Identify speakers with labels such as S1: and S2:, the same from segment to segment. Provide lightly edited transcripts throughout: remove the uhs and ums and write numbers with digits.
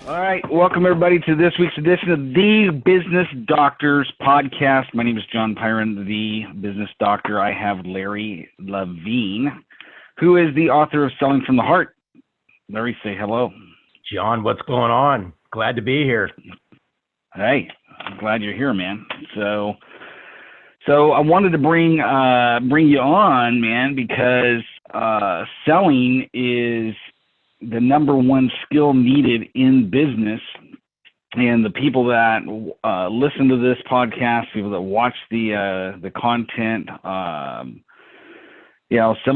S1: All right, welcome everybody to this week's edition of the Business Doctors Podcast. My name is John Pyron, the Business Doctor. I have Larry Levine, who is the author of Selling from the Heart. Larry, say hello.
S2: John, what's going on? Glad to be here.
S1: Hey, I'm glad you're here, man. So I wanted to bring you on, man, because selling is the number one skill needed in business. And the people that listen to this podcast, people that watch the content, some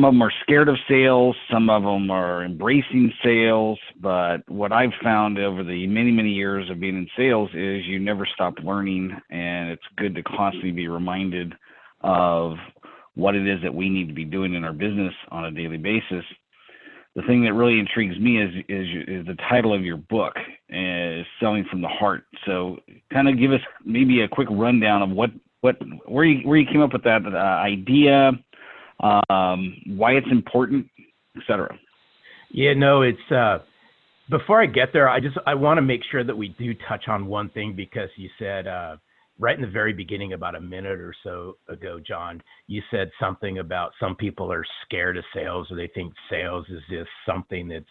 S1: of them are scared of sales, some of them are embracing sales. But what I've found over the many, many years of being in sales is you never stop learning, and it's good to constantly be reminded of what it is that we need to be doing in our business on a daily basis. The thing that really intrigues me is the title of your book, is Selling from the Heart. So kind of give us maybe a quick rundown of where you came up with that idea, why it's important, etc.
S2: Yeah, no, it's before I get there, I want to make sure that we do touch on one thing, because you said right in the very beginning, about a minute or so ago, John, you said something about some people are scared of sales, or they think sales is just something that's,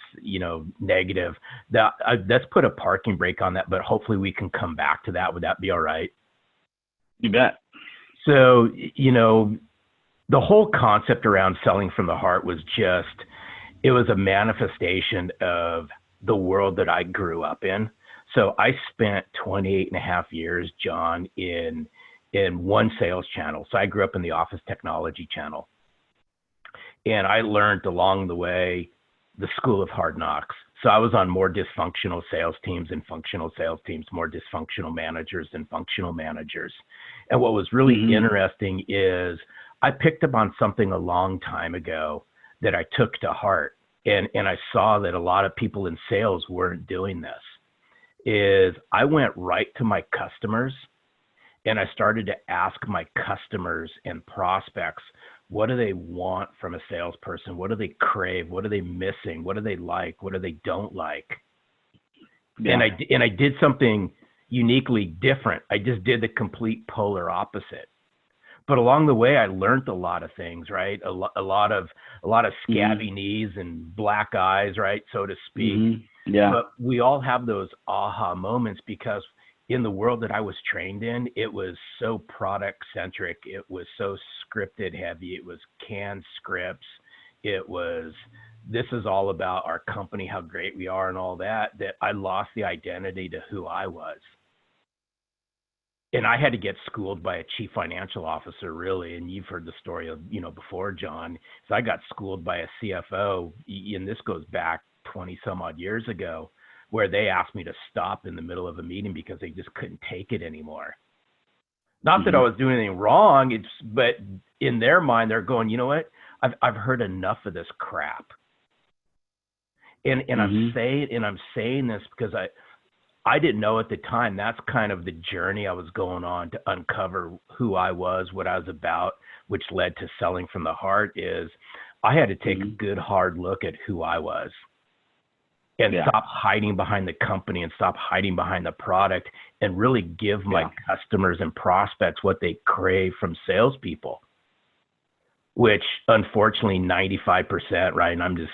S2: negative. Let's put a parking brake on that, but hopefully we can come back to that. Would that be all right?
S1: You bet.
S2: So, the whole concept around selling from the heart was it was a manifestation of the world that I grew up in. So I spent 28 and a half years, John, in one sales channel. So I grew up in the office technology channel. And I learned along the way the school of hard knocks. So I was on more dysfunctional sales teams and functional sales teams, more dysfunctional managers than functional managers. And what was really interesting is I picked up on something a long time ago that I took to heart. And I saw that a lot of people in sales weren't doing this. Is I went right to my customers and I started to ask my customers and prospects, what do they want from a salesperson? What do they crave? What are they missing? What do they like? What do they don't like? Yeah. And I did something uniquely different. I just did the complete polar opposite. But along the way, I learned a lot of things, right? A lot of scabby knees and black eyes, right, so to speak. Yeah. But we all have those aha moments, because in the world that I was trained in, it was so product centric. It was so scripted heavy. It was canned scripts. It was, this is all about our company, how great we are and all that I lost the identity to who I was. And I had to get schooled by a chief financial officer, really. And you've heard the story of, before, John. So I got schooled by a CFO, and this goes back 20 some odd years ago, where they asked me to stop in the middle of a meeting because they just couldn't take it anymore. Not that I was doing anything wrong, but in their mind, they're going, you know what? I've heard enough of this crap. And I'm saying this because I didn't know at the time. That's kind of the journey I was going on to uncover who I was, what I was about, which led to Selling from the Heart. Is I had to take a good hard look at who I was. And stop hiding behind the company and stop hiding behind the product, and really give my customers and prospects what they crave from salespeople, which unfortunately 95%, right? And I'm just,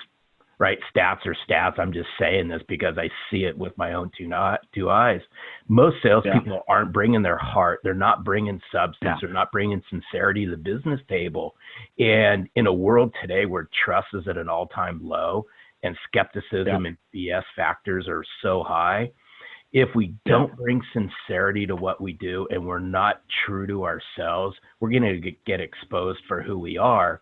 S2: right, stats are stats. I'm just saying this because I see it with my own two eyes. Most salespeople aren't bringing their heart. They're not bringing substance. They're not bringing sincerity to the business table. And in a world today where trust is at an all-time low, and skepticism and BS factors are so high, if we don't bring sincerity to what we do and we're not true to ourselves, we're going to get exposed for who we are.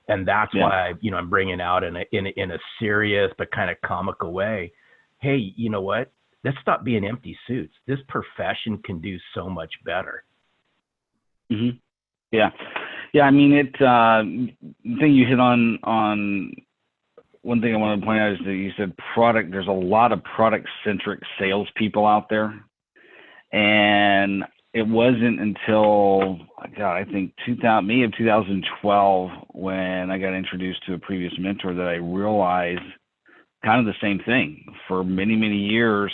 S2: And that's why, I'm bringing out in a serious but kind of comical way, hey, you know what? Let's stop being empty suits. This profession can do so much better.
S1: Yeah. I mean, the thing you hit on. One thing I want to point out is that you said product. There's a lot of product-centric salespeople out there, and it wasn't until I think 2012 when I got introduced to a previous mentor that I realized kind of the same thing. For many, many years,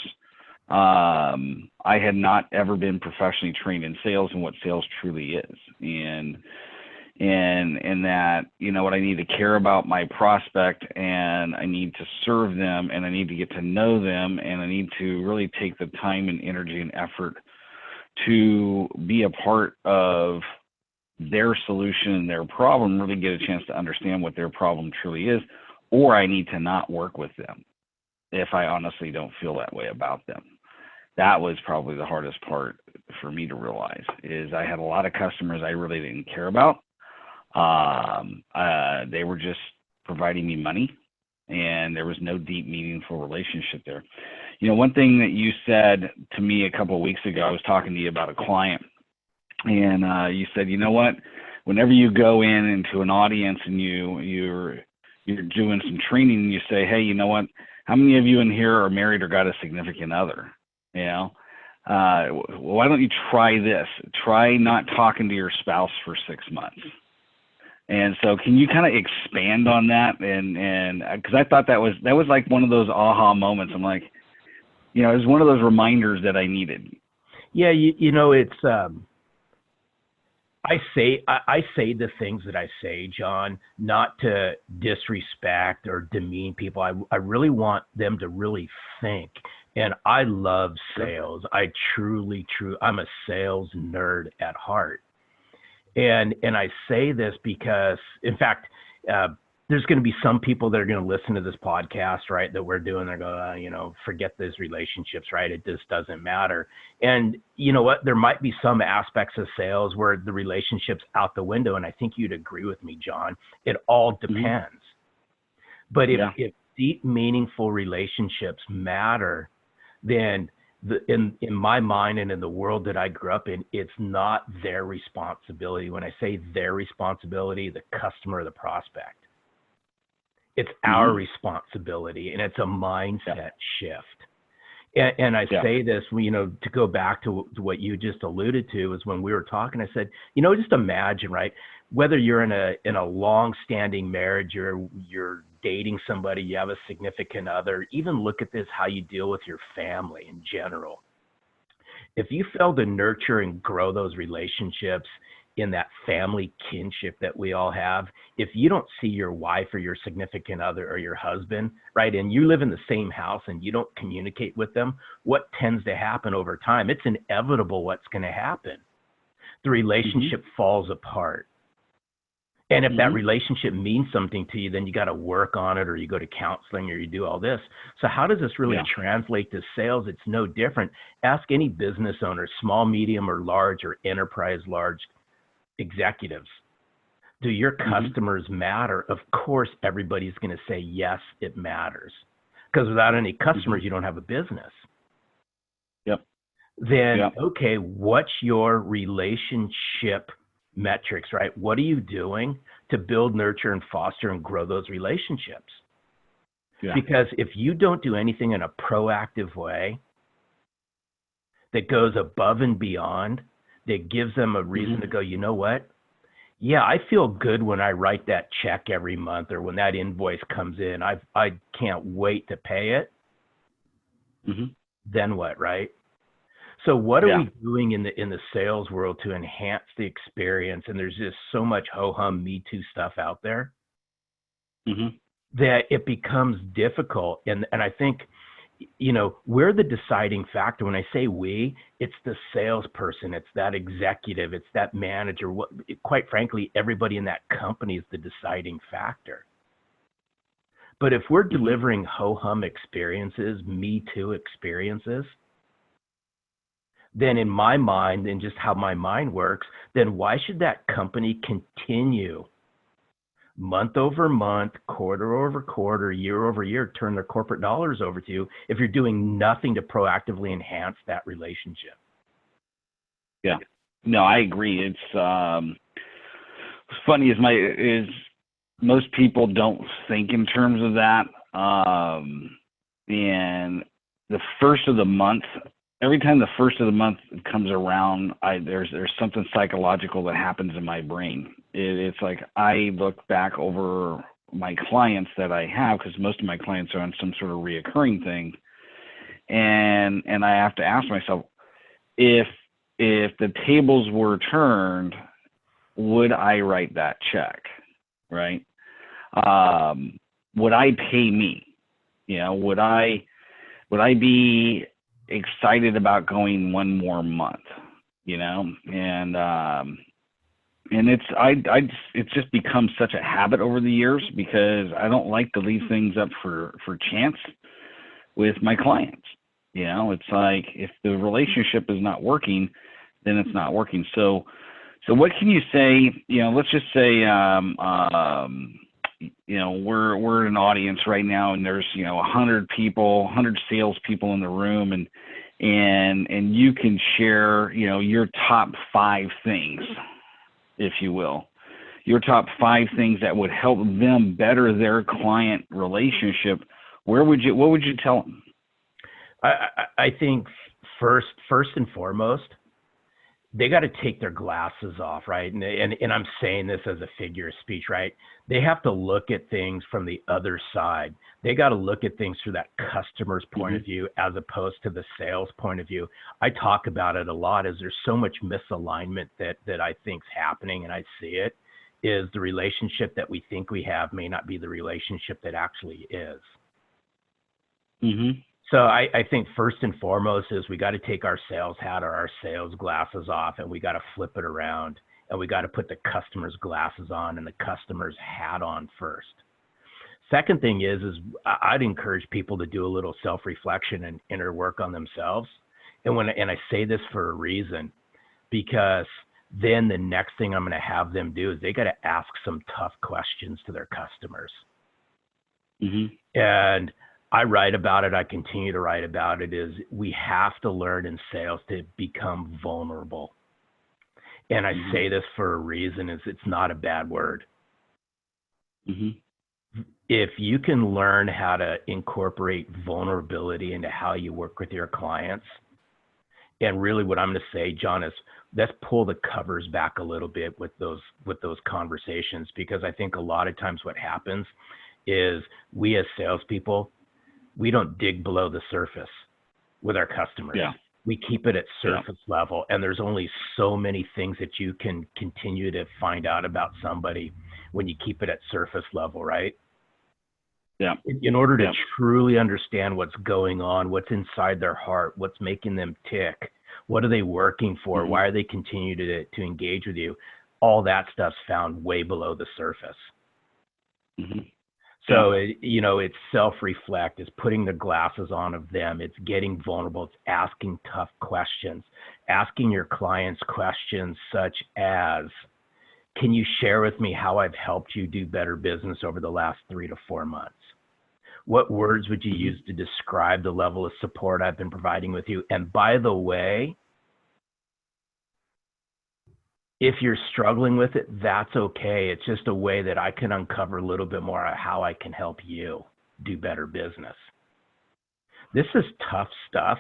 S1: I had not ever been professionally trained in sales and what sales truly is. And that, you know what, I need to care about my prospect, and I need to serve them, and I need to get to know them, and I need to really take the time and energy and effort to be a part of their solution and their problem, really get a chance to understand what their problem truly is, or I need to not work with them if I honestly don't feel that way about them. That was probably the hardest part for me to realize, is I had a lot of customers I really didn't care about. They were just providing me money, and there was no deep, meaningful relationship there. You know, one thing that you said to me a couple of weeks ago, I was talking to you about a client, and you said, you know what, whenever you go into an audience and you're doing some training, and you say, hey, you know what, how many of you in here are married or got a significant other? You know, why don't you try this? Try not talking to your spouse for 6 months. And so, can you kind of expand on that? And because I thought that was like one of those aha moments. I'm like, you know, it was one of those reminders that I needed.
S2: Yeah, you know, it's I say the things that I say, John, not to disrespect or demean people. I really want them to really think. And I love sales. I truly, I'm a sales nerd at heart. And I say this because, in fact, there's going to be some people that are going to listen to this podcast, right, that we're doing. They're going, you know, forget those relationships, right? It just doesn't matter. And you know what? There might be some aspects of sales where the relationship's out the window. And I think you'd agree with me, John. It all depends. Mm-hmm. But if deep, meaningful relationships matter, then in my mind and in the world that I grew up in, it's not their responsibility. When I say their responsibility, the customer or the prospect, it's our responsibility, and it's a mindset shift. And I say this, you know, to go back to what you just alluded to, is when we were talking, I said, you know, just imagine, right, whether you're in a long-standing marriage, you're dating somebody, you have a significant other, even look at this, how you deal with your family in general. If you fail to nurture and grow those relationships in that family kinship that we all have, if you don't see your wife or your significant other or your husband, right, and you live in the same house and you don't communicate with them, what tends to happen over time? It's inevitable what's going to happen. The relationship falls apart. And if that relationship means something to you, then you got to work on it, or you go to counseling, or you do all this. So how does this really translate to sales? It's no different. Ask any business owner, small, medium, or large, or enterprise large executives. Do your customers matter? Of course, everybody's going to say, yes, it matters. Because without any customers, you don't have a business. Then, okay, what's your relationship metrics, right? What are you doing to build, nurture, and foster and grow those relationships? Because if you don't do anything in a proactive way that goes above and beyond, that gives them a reason to go, you know what? Yeah, I feel good when I write that check every month, or when that invoice comes in. I can't wait to pay it. Then what, right? So what are we doing in the sales world to enhance the experience? And there's just so much ho-hum, Me Too stuff out there that it becomes difficult. And I think, you know, we're the deciding factor. When I say we, it's the salesperson, it's that executive, it's that manager. Quite frankly, everybody in that company is the deciding factor. But if we're delivering ho-hum experiences, Me Too experiences, then in my mind, and just how my mind works, then why should that company continue month over month, quarter over quarter, year over year, turn their corporate dollars over to you if you're doing nothing to proactively enhance that relationship?
S1: Yeah, no, I agree. It's funny is most people don't think in terms of that. And the first of the month, every time the first of the month comes around, there's something psychological that happens in my brain. It's like I look back over my clients that I have, because most of my clients are on some sort of reoccurring thing, and I have to ask myself, if the tables were turned, would I write that check, right? Would I pay me? Would I be excited about going one more month? And it's just become such a habit over the years, because I don't like to leave things up for chance with my clients. It's like, if the relationship is not working, then it's not working. So what can you say? Let's just say, we're in an audience right now, and there's 100 people, 100 salespeople in the room, and you can share your top 5 things, if you will, your top 5 things that would help them better their client relationship. What would you tell them?
S2: I think first and foremost, they got to take their glasses off, right? And I'm saying this as a figure of speech, right? They have to look at things from the other side. They got to look at things through that customer's point of view, as opposed to the sales point of view. I talk about it a lot, as there's so much misalignment that I think's happening, and I see it, is the relationship that we think we have may not be the relationship that actually is.
S1: Mm-hmm.
S2: So I think first and foremost is we got to take our sales hat or our sales glasses off, and we got to flip it around, and we got to put the customer's glasses on and the customer's hat on first. Second thing is I'd encourage people to do a little self-reflection and inner work on themselves. And I say this for a reason, because then the next thing I'm going to have them do is they got to ask some tough questions to their customers.
S1: Mm-hmm.
S2: And I write about it, I continue to write about it, is we have to learn in sales to become vulnerable. And I say this for a reason, is it's not a bad word.
S1: Mm-hmm.
S2: If you can learn how to incorporate vulnerability into how you work with your clients, and really what I'm going to say, John, is let's pull the covers back a little bit with those conversations, because I think a lot of times what happens is we as salespeople, we don't dig below the surface with our customers.
S1: Yeah.
S2: We keep it at surface level, and there's only so many things that you can continue to find out about somebody when you keep it at surface level, right?
S1: Yeah.
S2: In order to truly understand what's going on, what's inside their heart, what's making them tick, what are they working for, why are they continuing to engage with you, all that stuff's found way below the surface.
S1: Mm-hmm.
S2: So, it's self-reflect, it's putting the glasses on of them, it's getting vulnerable, it's asking tough questions, asking your clients questions such as, can you share with me how I've helped you do better business over the last 3 to 4 months? What words would you use to describe the level of support I've been providing with you? And by the way, if you're struggling with it, that's okay. It's just a way that I can uncover a little bit more of how I can help you do better business. This is tough stuff,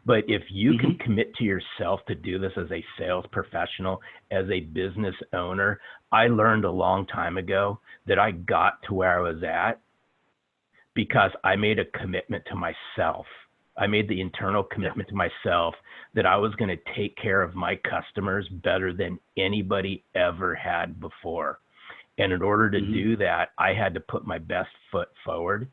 S2: but if you can commit to yourself to do this as a sales professional, as a business owner, I learned a long time ago that I got to where I was at because I made a commitment to myself. I made the internal commitment to myself that I was going to take care of my customers better than anybody ever had before. And in order to do that, I had to put my best foot forward.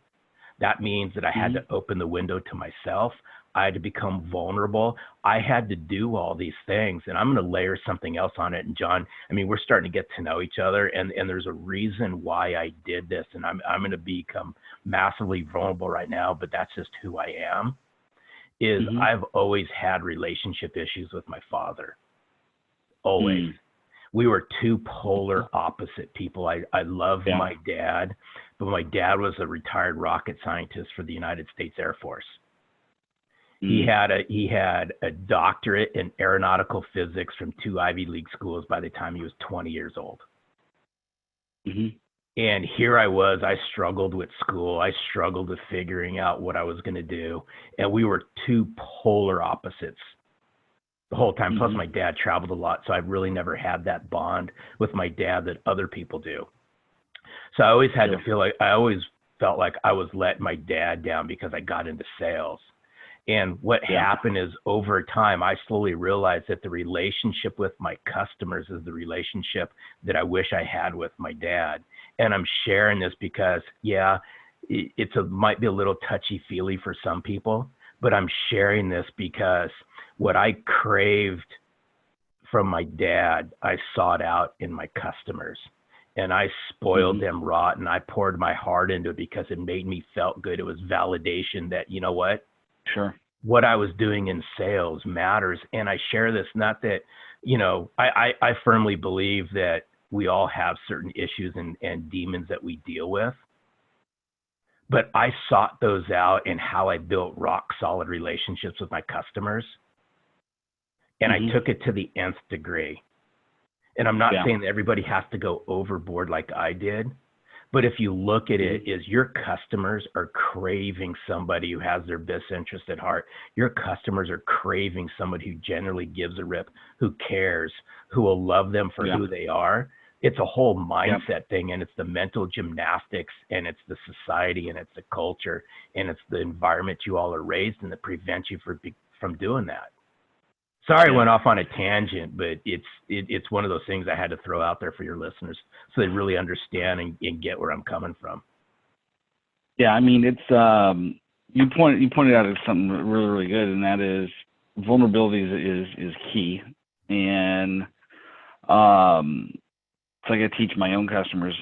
S2: That means that I had to open the window to myself. I had to become vulnerable. I had to do all these things. And I'm going to layer something else on it. And John, I mean, we're starting to get to know each other. And there's a reason why I did this. And I'm going to become massively vulnerable right now, but that's just who I am. I've always had relationship issues with my father. Always. We were two polar opposite people. I love my dad, but my dad was a retired rocket scientist for the United States Air Force. He had a doctorate in aeronautical physics from 2 Ivy League schools by the time he was 20 years old. And here I was, I struggled with school. I struggled with figuring out what I was going to do. And we were two polar opposites the whole time. Plus my dad traveled a lot. So I've really never had that bond with my dad that other people do. So I always had to feel like, I always felt like I was letting my dad down because I got into sales. And what
S1: Yeah.
S2: happened is over time, I slowly realized that the relationship with my customers is the relationship that I wish I had with my dad. And I'm sharing this because, yeah, might be a little touchy feely for some people, but I'm sharing this because what I craved from my dad, I sought out in my customers. And I spoiled them rotten. I poured my heart into it because it made me felt good. It was validation that, you know what I was doing in sales matters. And I share this, not that, I firmly believe that we all have certain issues and demons that we deal with. But I sought those out in how I built rock solid relationships with my customers. And I took it to the nth degree. And I'm not saying that everybody has to go overboard like I did. But if you look at it, is your customers are craving somebody who has their best interest at heart. Your customers are craving somebody who generally gives a rip, who cares, who will love them for who they are. It's a whole mindset thing, and it's the mental gymnastics, and it's the society, and it's the culture, and it's the environment you all are raised in that prevents you from doing that. Sorry, I went off on a tangent, but it's one of those things I had to throw out there for your listeners so they really understand and get where I'm coming from.
S1: Yeah, I mean, it's you pointed out something really, really good, and that is vulnerability is key. And it's like I teach my own customers,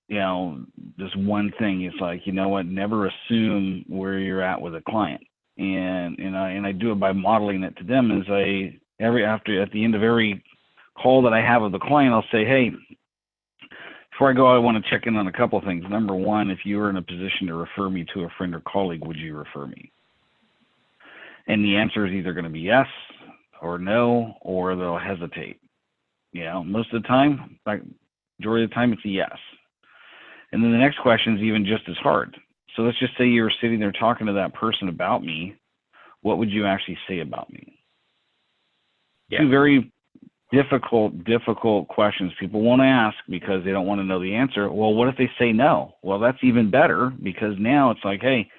S1: this one thing is like, never assume where you're at with a client. And I do it by modeling it to them as at the end of every call that I have with the client, I'll say, hey, before I go, I want to check in on a couple of things. Number one, if you were in a position to refer me to a friend or colleague, would you refer me? And the answer is either going to be yes or no, or they'll hesitate. Most of the time, like majority of the time, it's a yes. And then the next question is even just as hard. So let's just say you were sitting there talking to that person about me. What would you actually say about me?
S2: Yeah.
S1: Two very difficult questions people won't ask because they don't want to know the answer. Well, what if they say no? Well, that's even better, because now it's like, hey,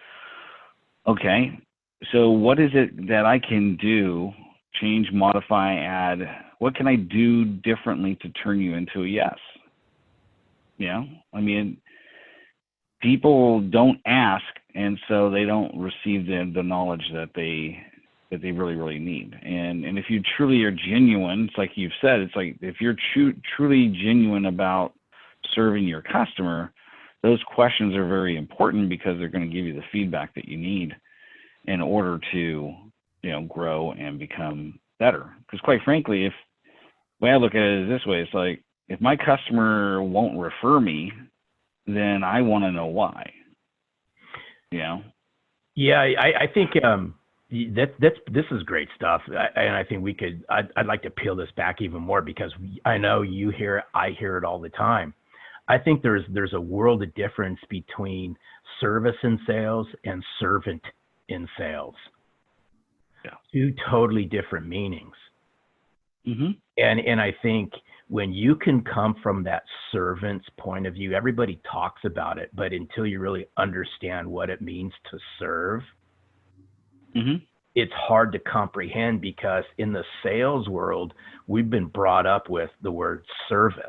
S1: okay, so what is it that I can do, change, modify, add? What can I do differently to turn you into a yes? I mean, people don't ask, and so they don't receive the knowledge that they really, really need. And if you truly are genuine, it's like you've said, it's like if you're truly genuine about serving your customer, those questions are very important because they're going to give you the feedback that you need in order to, grow and become better. Because quite frankly, the way I look at it is this way, it's like, if my customer won't refer me, then I want to know why. Yeah,
S2: I think this is great stuff, and I think I'd like to peel this back even more, because I know you hear it, I hear it all the time. I think there's a world of difference between service in sales and servant in sales.
S1: Yeah.
S2: Two totally different meanings.
S1: Mm-hmm.
S2: And I think when you can come from that servant's point of view, everybody talks about it, but until you really understand what it means to serve, it's hard to comprehend, because in the sales world, we've been brought up with the word service.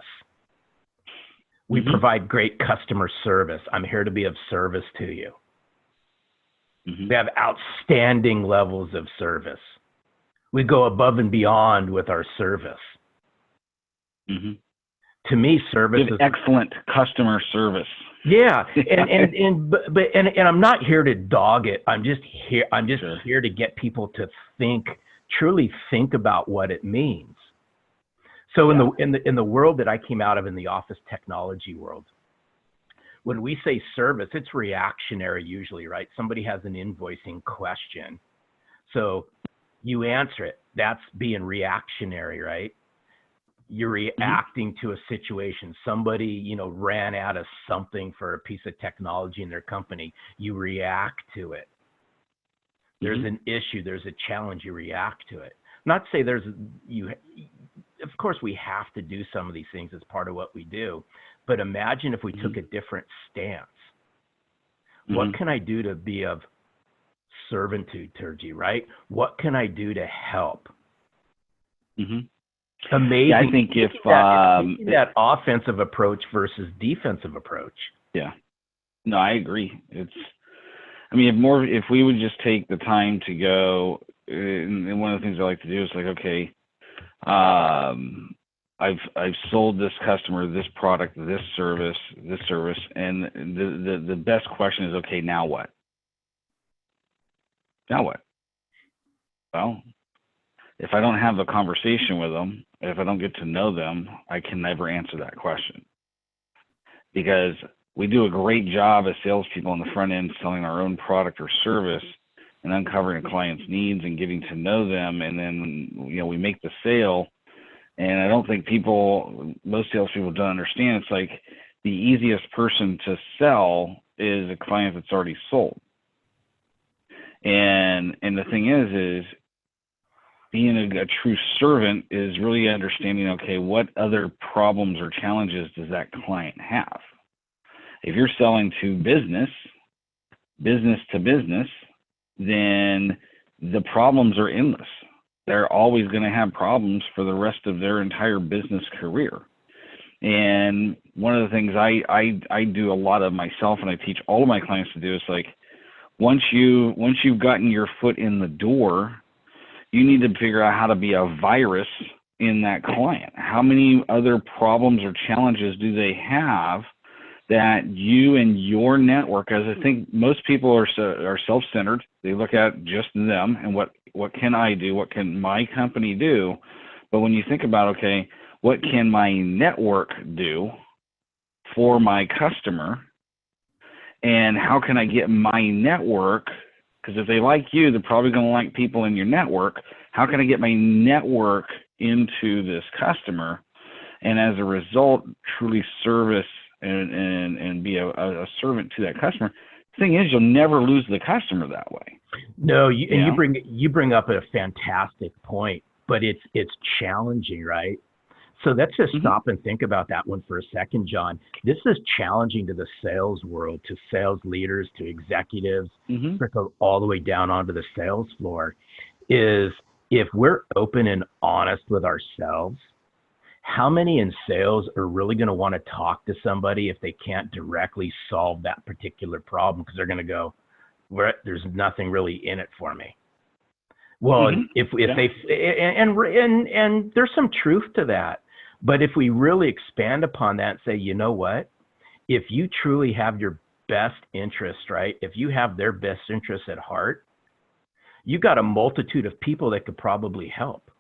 S2: We provide great customer service. I'm here to be of service to you. We have outstanding levels of service. We go above and beyond with our service. To me, service is
S1: excellent customer service.
S2: Yeah, and I'm not here to dog it. I'm just here to get people to truly think about what it means. So in the world that I came out of, in the office technology world, when we say service, it's reactionary usually, right? Somebody has an invoicing question, so you answer it. That's being reactionary, right? You're reacting to a situation. Somebody, ran out of something for a piece of technology in their company. You react to it. There's an issue. There's a challenge. You react to it. Not to say of course we have to do some of these things as part of what we do, but imagine if we took a different stance. What can I do to be of servitude towards you, right? What can I do to help?
S1: Hmm.
S2: Amazing.
S1: Yeah, I think if
S2: taking that offensive approach versus defensive approach.
S1: Yeah, no, I agree. If we would just take the time to go, and one of the things I like to do is like, okay, I've sold this customer this product, this service, and the best question is, okay, now what? Now what? Well, if I don't have a conversation with them, if I don't get to know them, I can never answer that question, because we do a great job as salespeople on the front end selling our own product or service and uncovering a client's needs and getting to know them, and then we make the sale. And I don't think most salespeople don't understand. It's like the easiest person to sell is a client that's already sold. And the thing is being a true servant is really understanding, okay, what other problems or challenges does that client have? If you're selling to business to business, then the problems are endless. They're always going to have problems for the rest of their entire business career. And one of the things I do a lot of myself, and I teach all of my clients to do, is like, once you've gotten your foot in the door, you need to figure out how to be a virus in that client. How many other problems or challenges do they have that you and your network, as I think most people are self-centered. They look at just them and what can I do? What can my company do? But when you think about, okay, what can my network do for my customer? And how can I get my network? Because if they like you, they're probably going to like people in your network. How can I get my network into this customer? And as a result, truly service and be a servant to that customer. The thing is, you'll never lose the customer that way.
S2: No, you bring up a fantastic point, but it's challenging, right? So let's just stop and think about that one for a second, John. This is challenging to the sales world, to sales leaders, to executives, trickle all the way down onto the sales floor, is if we're open and honest with ourselves, how many in sales are really going to want to talk to somebody if they can't directly solve that particular problem? Because they're going to go, there's nothing really in it for me. Well, if they and there's some truth to that. But if we really expand upon that and say, you know what, if you truly have your best interest, right? If you have their best interests at heart, you got a multitude of people that could probably help.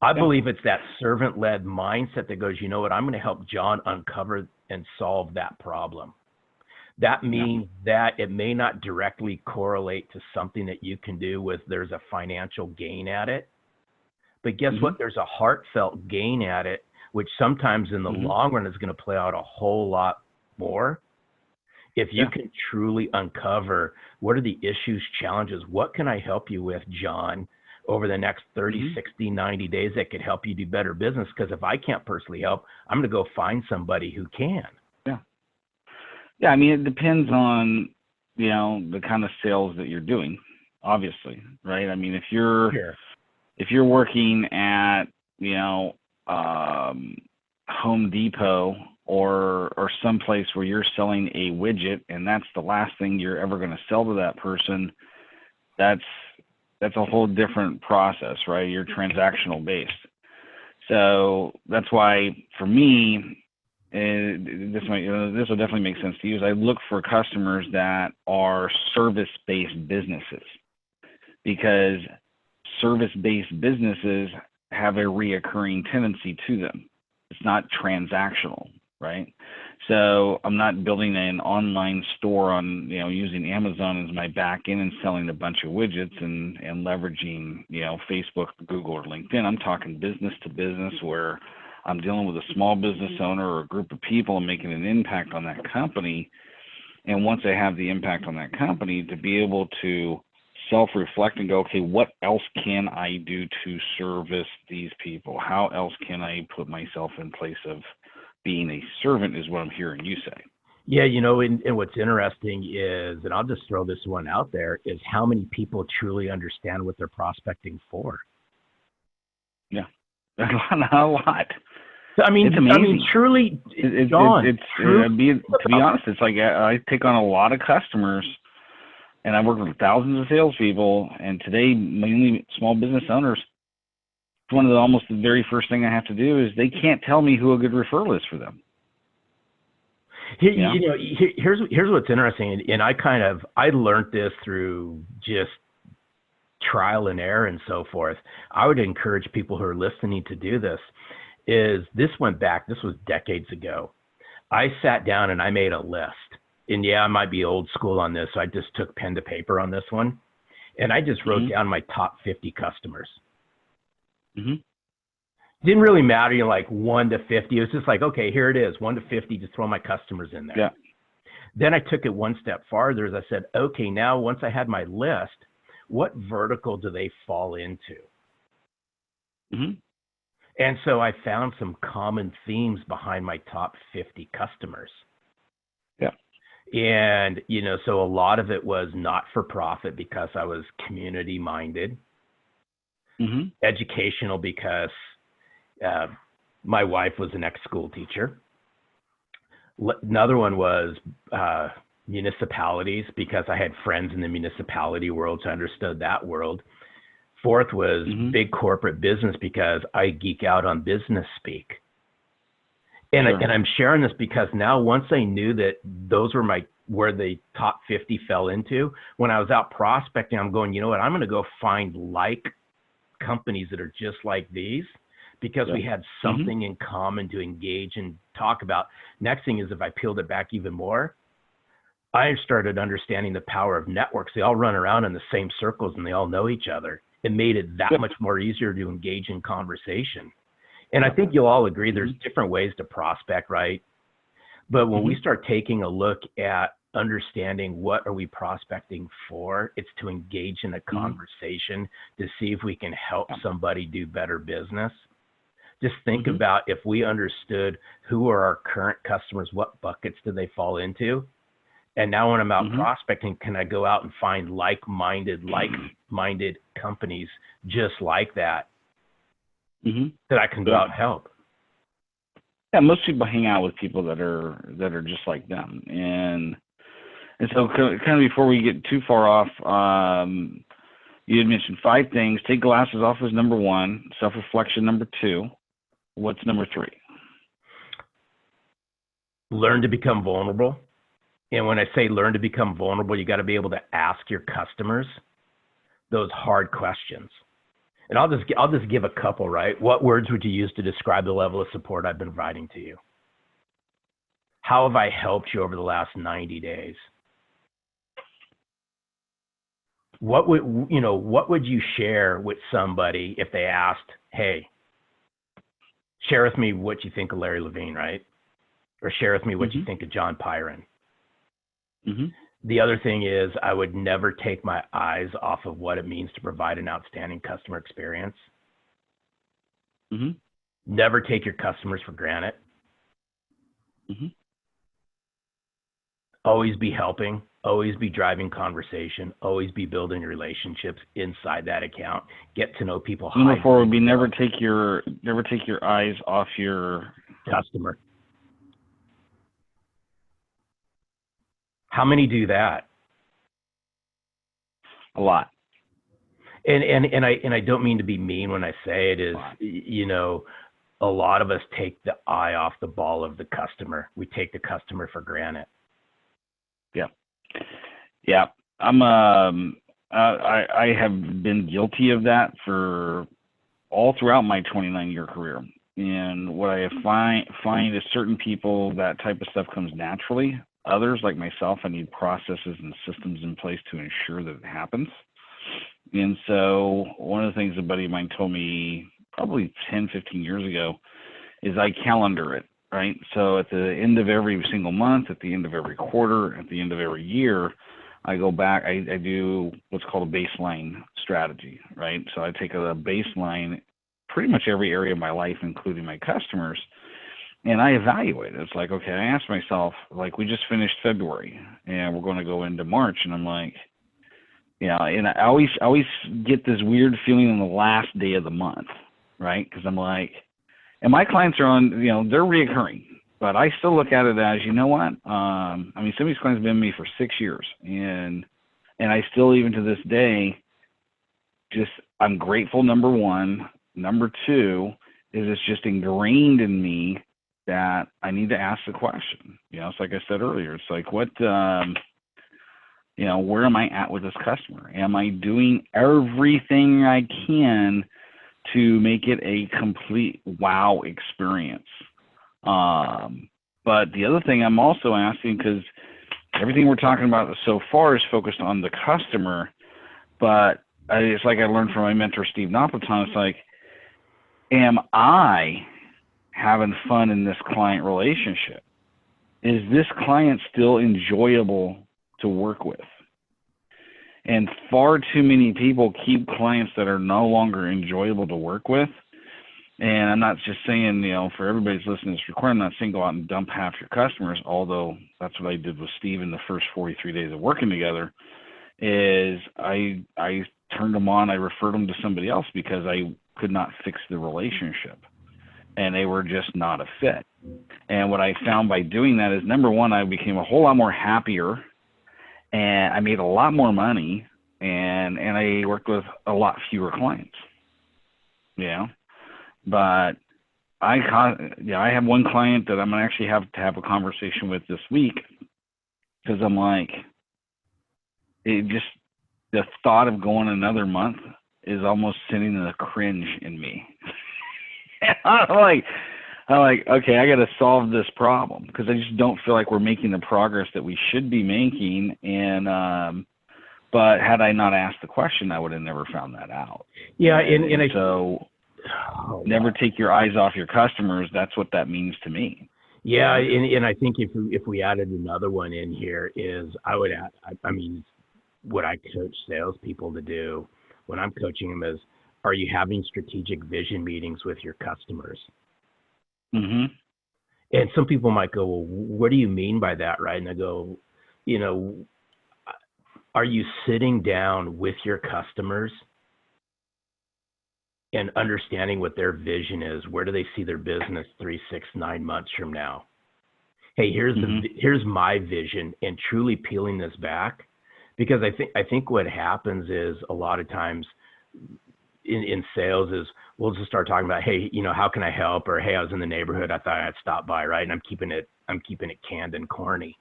S2: I believe it's that servant-led mindset that goes, you know what, I'm going to help John uncover and solve that problem. That means that it may not directly correlate to something that you can do with there's a financial gain at it. But guess what? There's a heartfelt gain at it, which sometimes in the long run is going to play out a whole lot more. If you can truly uncover what are the issues, challenges, what can I help you with, John, over the next 30, 60, 90 days that could help you do better business? Because if I can't personally help, I'm going to go find somebody who can.
S1: Yeah, I mean, it depends on, the kind of sales that you're doing, obviously, right? I mean, if you're working at, Home Depot or someplace where you're selling a widget and that's the last thing you're ever going to sell to that person, that's a whole different process, right? You're transactional based. So that's why for me, this will definitely make sense to use. I look for customers that are service-based businesses, because service-based businesses have a reoccurring tendency to them. It's not transactional, right? So I'm not building an online store on, using Amazon as my back end and selling a bunch of widgets and leveraging, Facebook, Google, or LinkedIn. I'm talking business to business, where I'm dealing with a small business owner or a group of people and making an impact on that company. And once I have the impact on that company, to be able to self-reflect and go, okay, what else can I do to service these people? How else can I put myself in place of being a servant, is what I'm hearing you say.
S2: Yeah, and what's interesting is, and I'll just throw this one out there, is how many people truly understand what they're prospecting for.
S1: Yeah, not a lot.
S2: I mean,
S1: It's amazing.
S2: truly, John.
S1: To be honest, it's like I take on a lot of customers, and I work with thousands of salespeople, and today mainly small business owners. One of almost the very first thing I have to do is they can't tell me who a good referral is for them.
S2: Here's what's interesting, and I learned this through just trial and error and so forth. I would encourage people who are listening to do this. This was decades ago. I sat down and I made a list, and I might be old school on this, so I just took pen to paper on this one, and I just wrote down my top 50 customers.
S1: Mm-hmm.
S2: Didn't really matter, like 1 to 50. It was just like, okay, here it is, 1 to 50, just throw my customers in there.
S1: Yeah.
S2: Then I took it one step farther as I said, okay, now once I had my list, what vertical do they fall into?
S1: Mm-hmm.
S2: And so I found some common themes behind my top 50 customers.
S1: Yeah.
S2: And, so a lot of it was not for profit because I was community minded.
S1: Mm-hmm.
S2: Educational because my wife was an ex-school teacher. Another one was municipalities because I had friends in the municipality world, so I understood that world. Fourth was big corporate business because I geek out on business speak. And,
S1: Sure.
S2: and I'm sharing this because now once I knew that those were where the top 50 fell into, when I was out prospecting, I'm going, you know what, I'm going to go find companies that are just like these because we had something in common to engage and talk about. Next thing is if I peeled it back even more, I started understanding the power of networks. They all run around in the same circles and they all know each other. It made it that much more easier to engage in conversation. And I think you'll all agree there's different ways to prospect, right? But when we start taking a look at understanding what are we prospecting for, it's to engage in a conversation to see if we can help somebody do better business. Just think about if we understood who are our current customers, what buckets do they fall into? And now when I'm out prospecting, can I go out and find like-minded companies just like that, that I can go out and help?
S1: Yeah, most people hang out with people that are just like them. And so kind of before we get too far off, you had mentioned 5 things. Take glasses off is number 1. Self-reflection, number 2. What's number 3?
S2: Learn to become vulnerable. And when I say learn to become vulnerable, you got to be able to ask your customers those hard questions. And I'll just give a couple, right? What words would you use to describe the level of support I've been providing to you? How have I helped you over the last 90 days? What would you share with somebody if they asked, hey, share with me what you think of Larry Levine, right? Or share with me what you think of John Pyron. The other thing is I would never take my eyes off of what it means to provide an outstanding customer experience. Never take your customers for granted. Always be helping, always be driving conversation, always be building relationships inside that account. Get to know people.
S1: Number 4 would be never take your eyes off your
S2: customer. How many do that?
S1: A lot.
S2: And I don't mean to be mean when I say it is, a lot of us take the eye off the ball of the customer. We take the customer for granted.
S1: Yeah. I have been guilty of that for all throughout my 29-year career. And what I find is certain people, that type of stuff comes naturally. Others, like myself, I need processes and systems in place to ensure that it happens. And so one of the things a buddy of mine told me probably 10, 15 years ago is I calendar it, right? So at the end of every single month, at the end of every quarter, at the end of every year, I go back, I do what's called a baseline strategy, right? So I take a baseline pretty much every area of my life, including my customers, And I evaluate it. It's like, okay, I asked myself, like, we just finished February and we're going to go into March. And I'm like, and I always get this weird feeling on the last day of the month, right? Because I'm like, and my clients are on, they're reoccurring, but I still look at it as, you know what? Some of these clients have been with me for 6 years, and I still, even to this day, I'm grateful. Number one. Number two is it's just ingrained in me that I need to ask the question. It's like I said earlier. It's like, what, where am I at with this customer? Am I doing everything I can to make it a complete wow experience? But the other thing I'm also asking, because everything we're talking about so far is focused on the customer, but it's like I learned from my mentor, Steve Napolitano. It's like, am I having fun in this client relationship? Is this client still enjoyable to work with? And far too many people keep clients that are no longer enjoyable to work with. And I'm not just saying, for everybody's listening to this recording, I'm not saying go out and dump half your customers, although that's what I did with Steve in the first 43 days of working together, is I turned them on, I referred them to somebody else because I could not fix the relationship. And they were just not a fit. And what I found by doing that is, number one, I became a whole lot more happier, and I made a lot more money, and I worked with a lot fewer clients. But I have one client that I'm gonna actually have to have a conversation with this week, because I'm like, the thought of going another month is almost sending a cringe in me. I'm like, okay, I got to solve this problem, because I just don't feel like we're making the progress that we should be making. And but had I not asked the question, I would have never found that out.
S2: Yeah,
S1: never take your eyes off your customers. That's what that means to me.
S2: Yeah, and I think if we added another one in here is, I would add, what I coach salespeople to do when I'm coaching them is, are you having strategic vision meetings with your customers?
S1: Mm-hmm.
S2: And some people might go, well, what do you mean by that, right? And I go, are you sitting down with your customers and understanding what their vision is? Where do they see their business 3, 6, 9 months from now? Hey, here's my vision, and truly peeling this back, because I think what happens is, a lot of times in sales is, we'll just start talking about, hey, how can I help? Or, hey, I was in the neighborhood, I thought I'd stop by, right? And I'm keeping it canned and corny.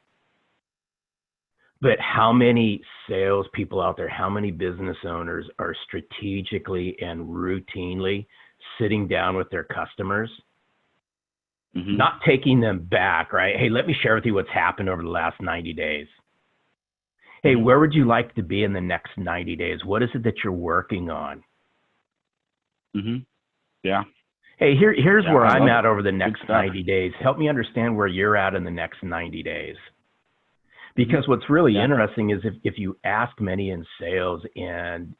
S2: But how many salespeople out there, how many business owners are strategically and routinely sitting down with their customers, not taking them back, right? Hey, let me share with you what's happened over the last 90 days. Hey, where would you like to be in the next 90 days? What is it that you're working on?
S1: Yeah.
S2: Hey, here's where I'm at over the next 90 days. Help me understand where you're at in the next 90 days. Because what's really interesting is, if you ask many in sales and,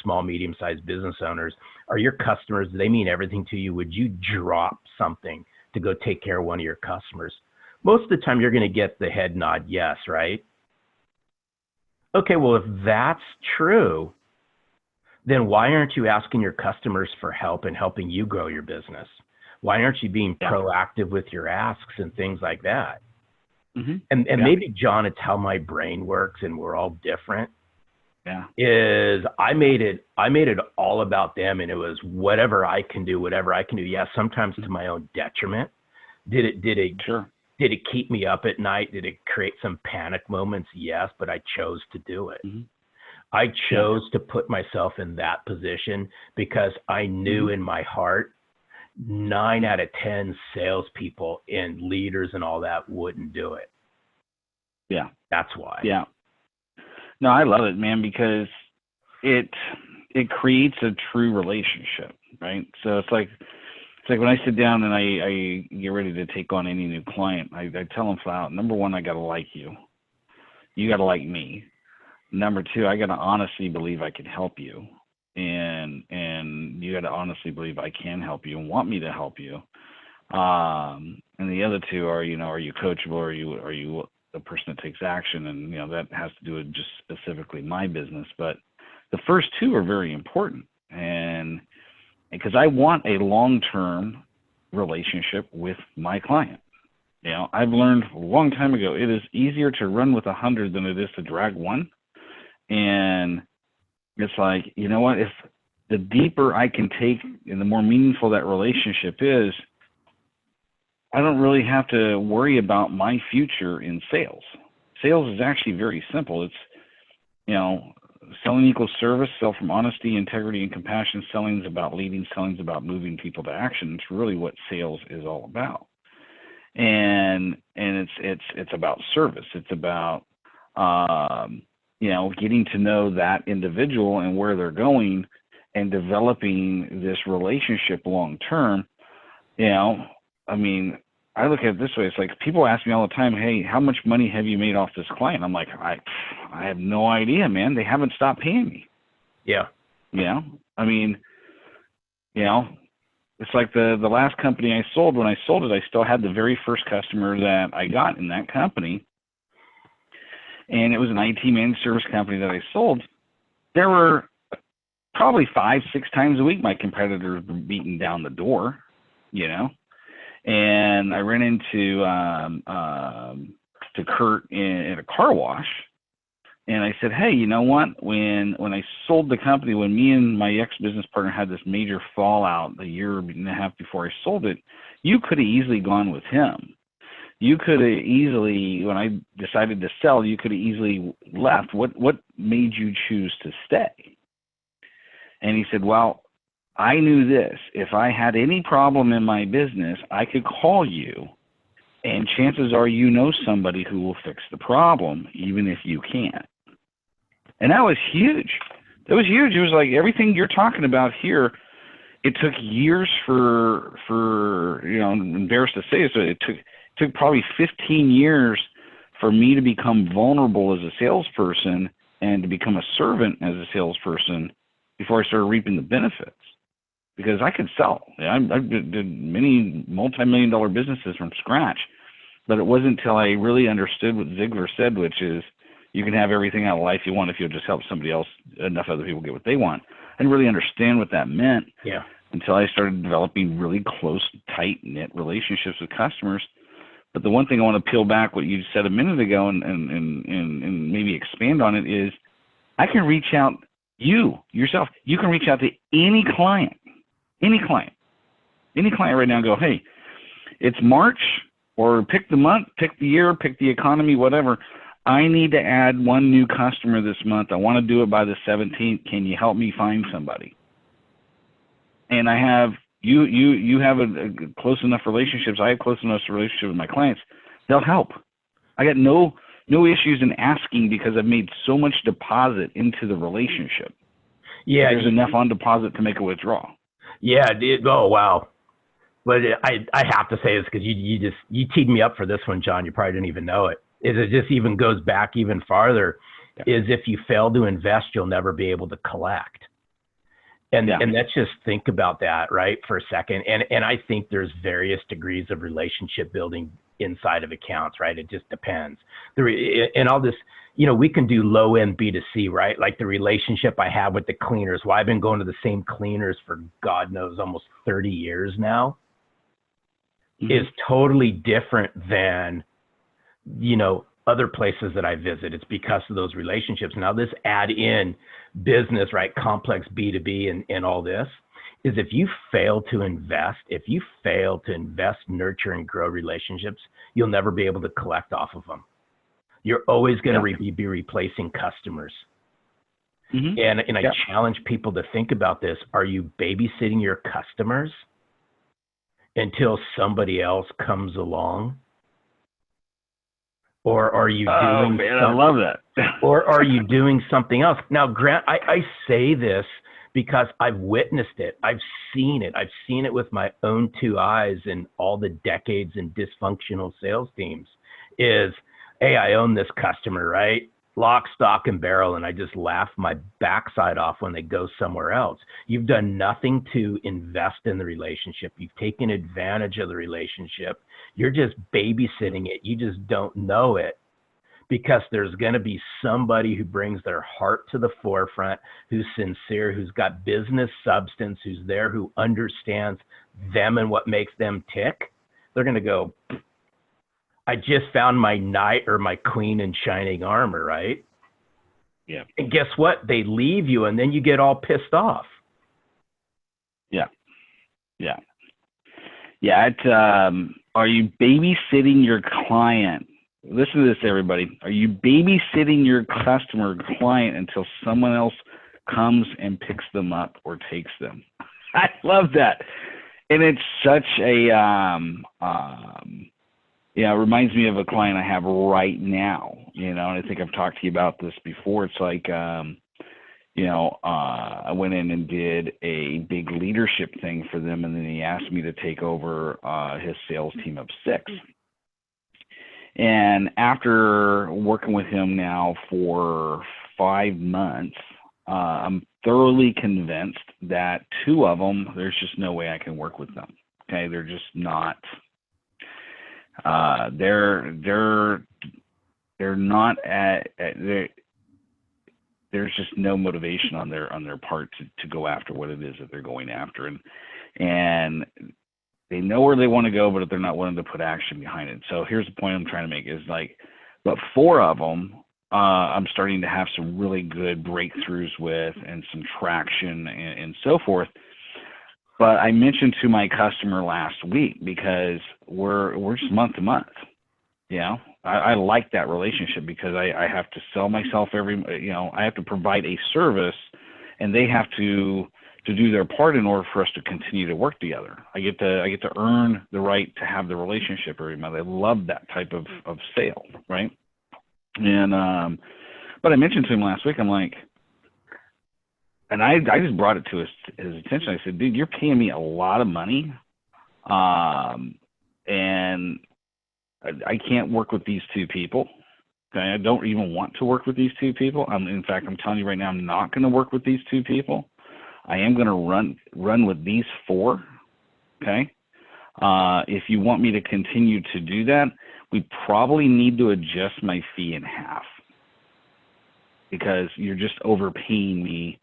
S2: small, medium-sized business owners, are your customers, do they mean everything to you? Would you drop something to go take care of one of your customers? Most of the time you're going to get the head nod yes, right? Okay, well, if that's true, then why aren't you asking your customers for help and helping you grow your business? Why aren't you being proactive with your asks and things like that? And maybe, John, it's how my brain works, and we're all different. Is I made it all about them, and it was whatever I can do. Yeah, sometimes to my own detriment. Did it keep me up at night? Did it create some panic moments? Yes, but I chose to do it. I chose to put myself in that position because I knew in my heart 9 out of 10 salespeople and leaders and all that wouldn't do it.
S1: Yeah.
S2: That's why.
S1: Yeah. No, I love it, man, because it creates a true relationship, right? So it's like when I sit down and I get ready to take on any new client, I tell them flat out, number one, I got to like you. You got to like me. Number two, I got to honestly believe I can help you. And you got to honestly believe I can help you and want me to help you. And the other two are, are you coachable? Are you a person that takes action? And that has to do with just specifically my business. But the first two are very important, and because I want a long-term relationship with my client. I've learned a long time ago, it is easier to run with 100 than it is to drag one. And it's like, what, if the deeper I can take and the more meaningful that relationship is, I don't really have to worry about my future in sales. Sales is actually very simple. It's, selling equals service, sell from honesty, integrity, and compassion. Selling is about leading. Selling is about moving people to action. It's really what sales is all about. And it's about service. It's about, getting to know that individual and where they're going and developing this relationship long term. I look at it this way. It's like people ask me all the time, hey, how much money have you made off this client? I'm like, I have no idea, man. They haven't stopped paying me.
S2: Yeah.
S1: It's like the last company I sold. When I sold it, I still had the very first customer that I got in that company. And it was an IT managed service company that I sold. There were probably 5-6 times a week my competitors were beating down the door, And I ran into to Kurt in a car wash, and I said, hey, you know what? When I sold the company, when me and my ex-business partner had this major fallout a year and a half before I sold it, you could have easily gone with him. You could have easily, when I decided to sell, you could have easily left. What made you choose to stay? And he said, well, I knew this. If I had any problem in my business, I could call you, and chances are somebody who will fix the problem, even if you can't. And that was huge. That was huge. It was like everything you're talking about here, it took years for I'm embarrassed to say this, but it took probably 15 years for me to become vulnerable as a salesperson and to become a servant as a salesperson before I started reaping the benefits. Because I could sell. I did many multi-million-dollar businesses from scratch, but it wasn't until I really understood what Ziglar said, which is you can have everything out of life you want if you'll just help somebody else, enough other people get what they want. I didn't really understand what that meant until I started developing really close, tight-knit relationships with customers. But the one thing I want to peel back what you said a minute ago and maybe expand on it is I can reach out, you can reach out to any client right now and go, hey, it's March, or pick the month, pick the year, pick the economy, whatever. I need to add one new customer this month. I want to do it by the 17th. Can you help me find somebody? And I have, you have a close enough relationships. I have close enough relationship with my clients. They'll help. I got no issues in asking because I've made so much deposit into the relationship.
S2: Yeah.
S1: There's enough on deposit to make a withdrawal.
S2: Yeah. Oh, wow. But I have to say this because you teed me up for this one, John. You probably didn't even know it. It just even goes back even farther. Yeah. Is if you fail to invest, you'll never be able to collect. And let's just think about that, right, for a second. And I think there's various degrees of relationship building inside of accounts, right? It just depends. And I'll just, we can do low end B2C, right? Like the relationship I have with the cleaners. Well, I've been going to the same cleaners for God knows almost 30 years now. Is totally different than, other places that I visit. It's because of those relationships. Now this add in business, right? Complex B2B and all this is if you fail to invest, nurture and grow relationships, you'll never be able to collect off of them. You're always going to be replacing customers. And I challenge people to think about this. Are you babysitting your customers until somebody else comes along? Or are you doing
S1: I love that.
S2: or are you doing something else? Now, Grant, I say this because I've witnessed it. I've seen it. I've seen it with my own two eyes in all the decades in dysfunctional sales teams is, hey, I own this customer, right? lock, stock, and barrel, and I just laugh my backside off when they go somewhere else. You've done nothing to invest in the relationship. You've taken advantage of the relationship. You're just babysitting it. You just don't know it, because there's going to be somebody who brings their heart to the forefront, who's sincere, who's got business substance, who's there, who understands them and what makes them tick. They're going to go, I just found my knight or my queen in shining armor, right?
S1: Yeah.
S2: And guess what? They leave you, and then you get all pissed off.
S1: Yeah. Yeah. Yeah. Are you babysitting your client? Listen to this, everybody. Are you babysitting your customer client until someone else comes and picks them up or takes them? I love that. And it's such a, it reminds me of a client I have right now, and I think I've talked to you about this before. It's like, I went in and did a big leadership thing for them, and then he asked me to take over his sales team of 6. And after working with him now for 5 months, I'm thoroughly convinced that 2 of them, there's just no way I can work with them. Okay, they're just not. They're not there's just no motivation on their part to go after what it is that they're going after, and they know where they want to go, but they're not willing to put action behind it. So here's the point I'm trying to make is but 4 of them, I'm starting to have some really good breakthroughs with and some traction and so forth. But I mentioned to my customer last week, because we're just month to month. I like that relationship, because I have to sell myself I have to provide a service, and they have to do their part in order for us to continue to work together. I get to earn the right to have the relationship every month. I love that type of sale, right? And but I mentioned to him last week, I'm like, and I just brought it to his attention. I said, dude, you're paying me a lot of money, and I can't work with these 2 people. Okay, I don't even want to work with these 2 people. In fact, I'm telling you right now, I'm not going to work with these 2 people. I am going to run with these 4. Okay. If you want me to continue to do that, we probably need to adjust my fee in half, because you're just overpaying me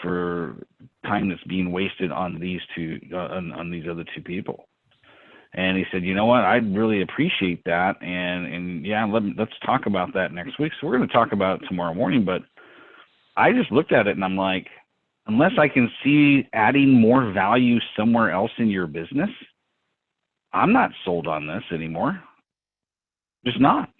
S1: for time that's being wasted on these 2, on these other 2 people. And he said, you know what, I'd really appreciate that. And yeah, let's talk about that next week. So we're going to talk about it tomorrow morning. But I just looked at it and I'm like, unless I can see adding more value somewhere else in your business, I'm not sold on this anymore. Just not,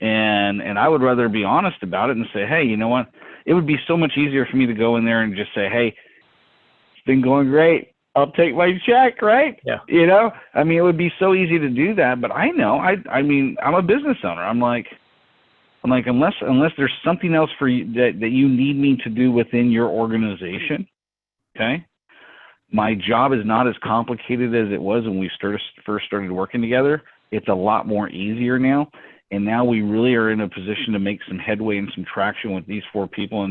S1: And I would rather be honest about it and say, hey, you know what? It would be so much easier for me to go in there and just say, hey, it's been going great. I'll take my check, right?
S2: Yeah.
S1: It would be so easy to do that. But I know, I'm a business owner. I'm like, unless there's something else for you that you need me to do within your organization, okay? My job is not as complicated as it was when we first started working together. It's a lot more easier now. And now we really are in a position to make some headway and some traction with these 4 people.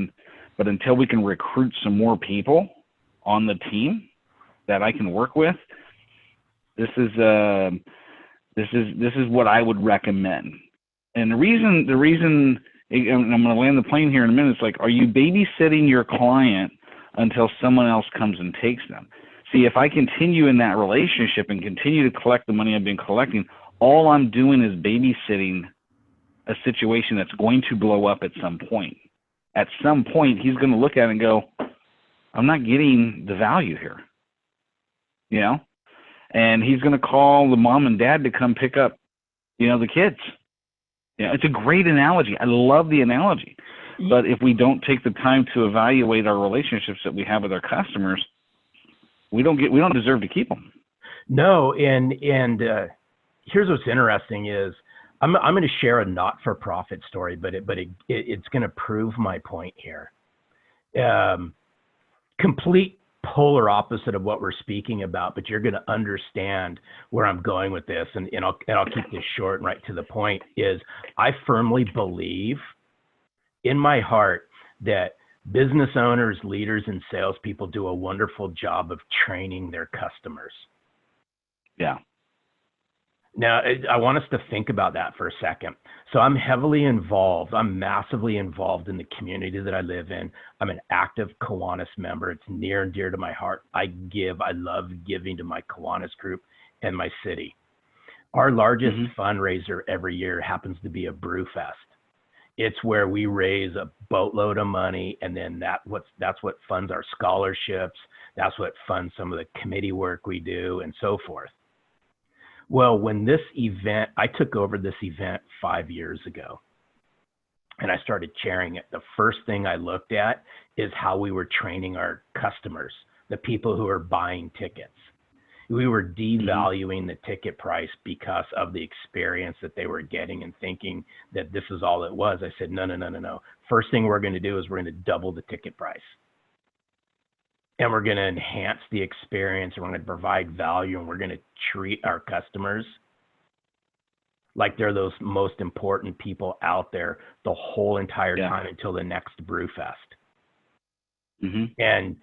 S1: But until we can recruit some more people on the team that I can work with, this is what I would recommend. And the reason, and I'm going to land the plane here in a minute. It's like, are you babysitting your client until someone else comes and takes them? See, if I continue in that relationship and continue to collect the money I've been collecting, all I'm doing is babysitting a situation that's going to blow up at some point. At some point, he's going to look at it and go, I'm not getting the value here, and he's going to call the mom and dad to come pick up, the kids. It's a great analogy. I love the analogy. But if we don't take the time to evaluate our relationships that we have with our customers, we don't deserve to keep them.
S2: No, and here's what's interesting is I'm going to share a not-for-profit story, but it's going to prove my point here. Complete polar opposite of what we're speaking about, but you're going to understand where I'm going with this. And I'll keep this short and right to the point is I firmly believe in my heart that business owners, leaders, and salespeople do a wonderful job of training their customers.
S1: Yeah.
S2: Now, I want us to think about that for a second. So I'm heavily involved. I'm massively involved in the community that I live in. I'm an active Kiwanis member. It's near and dear to my heart. I love giving to my Kiwanis group and my city. Our largest fundraiser every year happens to be a Brew Fest. It's where we raise a boatload of money, and then that's what funds our scholarships. That's what funds some of the committee work we do and so forth. Well, when this event, I took over this event 5 years ago, and I started chairing it. The first thing I looked at is how we were training our customers, the people who are buying tickets. We were devaluing the ticket price because of the experience that they were getting and thinking that this is all it was. I said, no. First thing we're going to do is we're going to double the ticket price. And we're going to enhance the experience, and we're going to provide value, and we're going to treat our customers like they're those most important people out there the whole entire time until the next Brew Fest. And,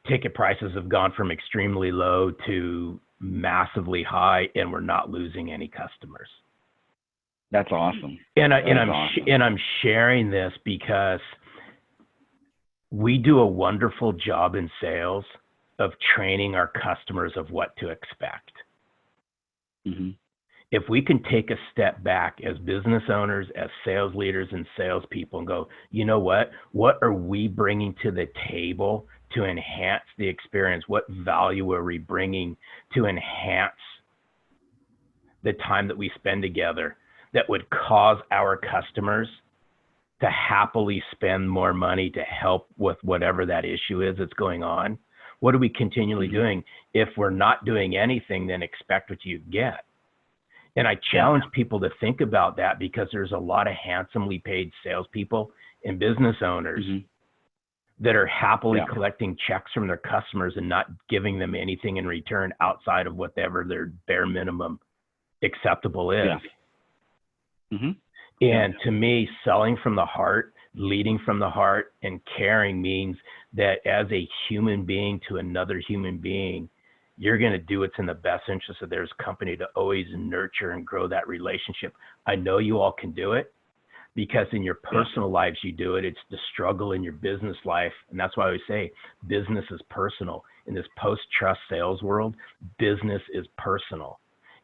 S2: ticket prices have gone from extremely low to massively high, and we're not losing any customers.
S1: That's awesome.
S2: And I'm sharing this because we do a wonderful job in sales of training our customers of what to expect. If we can take a step back as business owners, as sales leaders and salespeople and go, you know what are we bringing to the table to enhance the experience? What value are we bringing to enhance the time that we spend together that would cause our customers to happily spend more money to help with whatever that issue is that's going on? What are we continually doing? If we're not doing anything, then expect what you get. And I challenge people to think about that, because there's a lot of handsomely paid salespeople and business owners that are happily collecting checks from their customers and not giving them anything in return outside of whatever their bare minimum acceptable is. And to me, selling from the heart, leading from the heart, and caring means that as a human being to another human being, you're going to do what's in the best interest of their company to always nurture and grow that relationship. I know you all can do it, because in your personal lives you do it. It's the struggle in your business life. And that's why I always say business is personal. In this post-trust sales world, business is personal.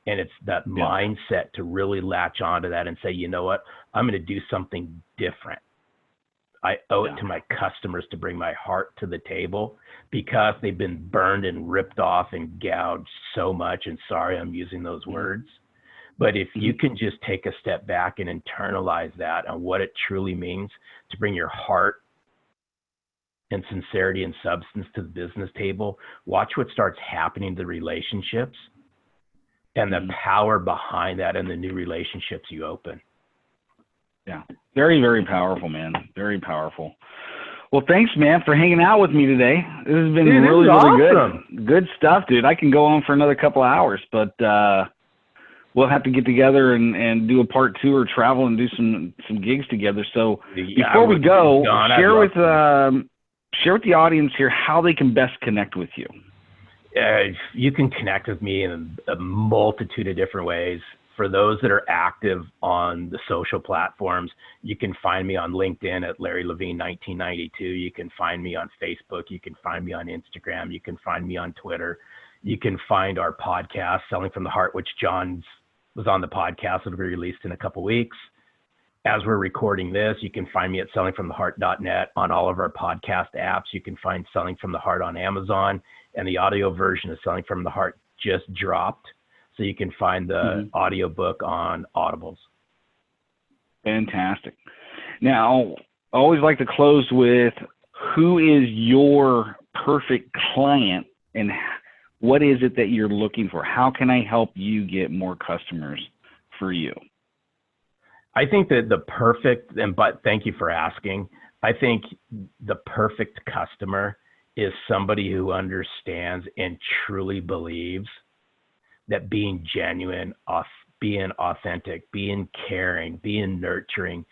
S2: And it's that mindset to really latch onto that and say, you know what, I'm going to do something different. I owe it to my customers to bring my heart to the table, because they've been burned and ripped off and gouged so much. And sorry, I'm using those words. But if you can just take a step back and internalize that and what it truly means to bring your heart and sincerity and substance to the business table, watch what starts happening to the relationships and the power behind that and the new relationships you open.
S1: Yeah. Very, very powerful, man. Very powerful. Well, thanks, man, for hanging out with me today. This has been really
S2: awesome.
S1: Good. Good stuff, dude. I can go on for another couple of hours, but we'll have to get together and do a part 2 or travel and do some gigs together. So before we go, share with the audience here how they can best connect with you.
S2: You can connect with me in a multitude of different ways. For those that are active on the social platforms, you can find me on LinkedIn at Larry Levine 1992. You can find me on Facebook. You can find me on Instagram. You can find me on Twitter. You can find our podcast, Selling from the Heart, which John was on the podcast. It'll be released in a couple weeks. As we're recording this, you can find me at sellingfromtheheart.net on all of our podcast apps. You can find Selling from the Heart on Amazon, and the audio version of Selling from the Heart just dropped. So you can find the audiobook on Audibles.
S1: Fantastic. Now, I always like to close with, who is your perfect client and what is it that you're looking for? How can I help you get more customers for you?
S2: I think that but thank you for asking. I think the perfect customer is somebody who understands and truly believes that being genuine, being authentic, being caring, being nurturing,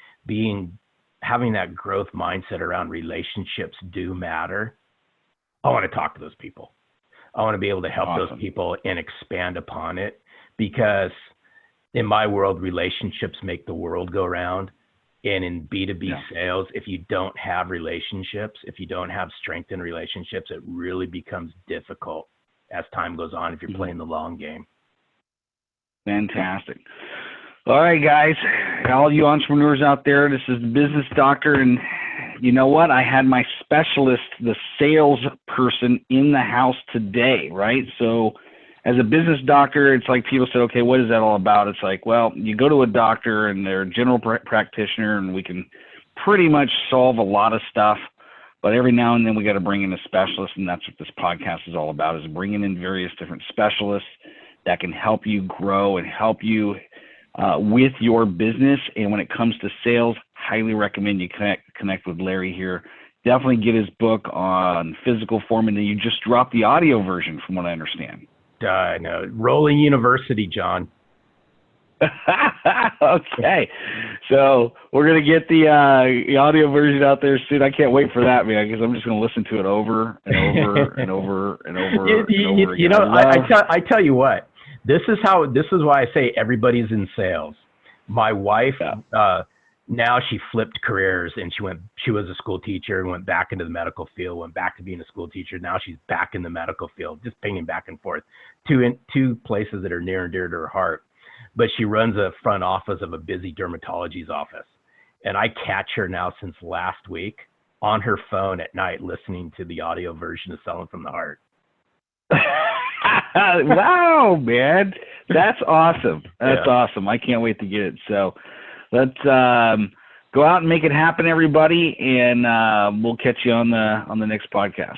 S2: having that growth mindset around relationships do matter. I want to talk to those people. I want to be able to help those people and expand upon it, because in my world, relationships make the world go round. And in B2B sales, if you don't have relationships, if you don't have strength in relationships, it really becomes difficult as time goes on if you're playing the long game.
S1: Fantastic. All right, guys, all you entrepreneurs out there, this is the Business Doctor, and you know what? I had my specialist, the sales person, in the house today, right? So as a business doctor, it's like people say, okay, what is that all about? It's like, well, you go to a doctor and they're a general practitioner, and we can pretty much solve a lot of stuff. But every now and then we got to bring in a specialist, and that's what this podcast is all about, is bringing in various different specialists that can help you grow and help you with your business. And when it comes to sales, highly recommend you connect with Larry here. Definitely get his book on physical form, and then you just dropped the audio version from what I understand.
S2: No, Rolling University, John.
S1: Okay, so we're gonna get the audio version out there soon. I can't wait for that, man, because I'm just gonna listen to it over and over and over and over and over again.
S2: You know, I tell you what, this is why I say everybody's in sales. My wife, now she flipped careers, and she was a school teacher and went back into the medical field, went back to being a school teacher. Now she's back in the medical field, just pinging back and forth, two places that are near and dear to her heart. But she runs a front office of a busy dermatology's office. And I catch her now since last week on her phone at night listening to the audio version of Selling from the Heart.
S1: Wow, man. That's awesome. That's awesome. I can't wait to get it. So let's go out and make it happen, everybody, and we'll catch you on the next podcast.